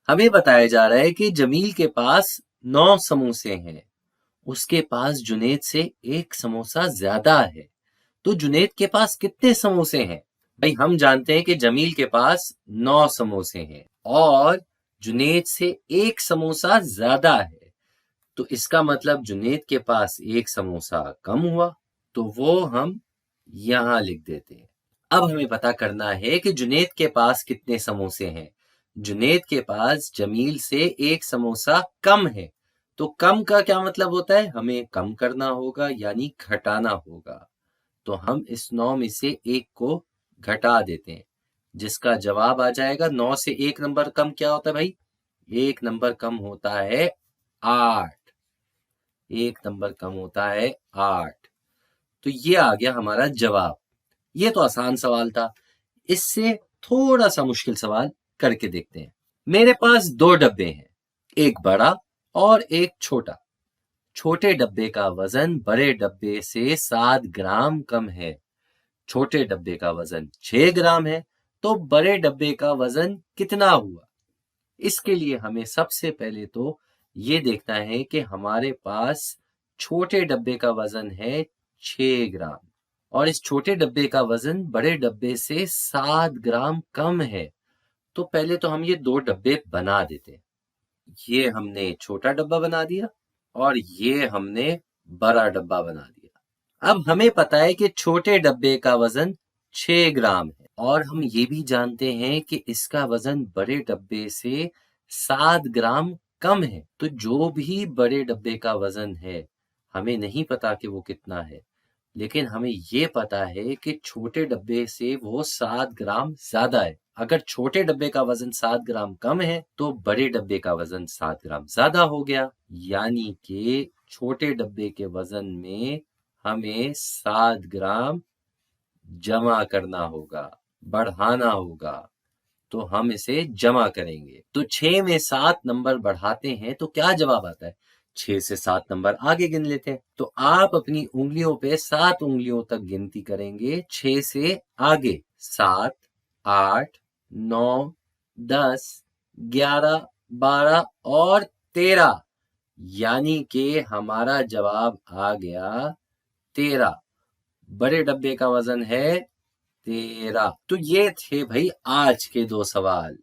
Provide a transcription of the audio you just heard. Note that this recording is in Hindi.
हमें बताया जा रहा है कि जमील के पास 9 समोसे हैं। उसके पास जुनैद से एक समोसा ज्यादा है। तो जुनैद के पास कितने समोसे हैं? भाई हम जानते हैं कि जमील के पास 9 समोसे हैं और जुनैद से एक समोसा ज्यादा है। तो इसका मतलब जुनैद के पास एक समोसा कम हुआ। तो वो हम यहां लिख देते हैं। अब हमें पता करना है कि जुनैद के पास कितने समोसे हैं। जुनैद के पास जमील से एक समोसा कम है। तो कम का क्या मतलब होता है? हमें कम करना होगा यानी घटाना होगा। तो हम इस 9 में से एक को घटा देते हैं, जिसका जवाब आ जाएगा 9 से एक नंबर कम क्या होता है भाई? एक नंबर कम होता है 8। एक नंबर कम होता है 8। तो ये आ गया हमारा जवाब। ये तो आसान सवाल था। इससे थोड़ा सा मुश्किल सवाल करके देखते हैं। मेरे पास 2 डब्बे हैं, एक बड़ा और एक छोटा। छोटे डब्बे का वजन बड़े डब्बे से 7 ग्राम कम है। छोटे डब्बे का वजन 6 ग्राम है। तो बड़े डब्बे का वजन कितना हुआ? इसके लिए हमें सबसे पहले तो ये देखना है कि हमारे पास छोटे डब्बे का वजन है 6 ग्राम और इस छोटे डब्बे का वजन बड़े डब्बे से 7 ग्राम कम है। तो पहले तो हम ये 2 डब्बे बना देते हैं। ये हमने छोटा डब्बा बना दिया और ये हमने बड़ा डब्बा बना दिया। अब हमें पता है कि छोटे डब्बे का वजन 6 ग्राम है और हम ये भी जानते हैं कि इसका वजन बड़े डब्बे से 7 ग्राम कम है। तो जो भी बड़े डब्बे का वजन है, हमें नहीं पता कि वो कितना है, लेकिन हमें ये पता है कि छोटे डब्बे से वो 7 ग्राम ज्यादा है। अगर छोटे डब्बे का वजन 7 ग्राम कम है तो बड़े डब्बे का वजन 7 ग्राम ज्यादा हो गया। यानी कि छोटे डब्बे के वजन में हमें 7 ग्राम जमा करना होगा, बढ़ाना होगा। तो हम इसे जमा करेंगे। तो 6 में 7 नंबर बढ़ाते हैं तो क्या जवाब आता है? 6 से 7 नंबर आगे गिन लेते हैं। तो आप अपनी उंगलियों पे 7 उंगलियों तक गिनती करेंगे 6 से आगे। 7, 8, 9, 10, 11, 12 और 13। यानी कि हमारा जवाब आ गया 13। बड़े डब्बे का वजन है 13। तो ये थे भाई आज के 2 सवाल।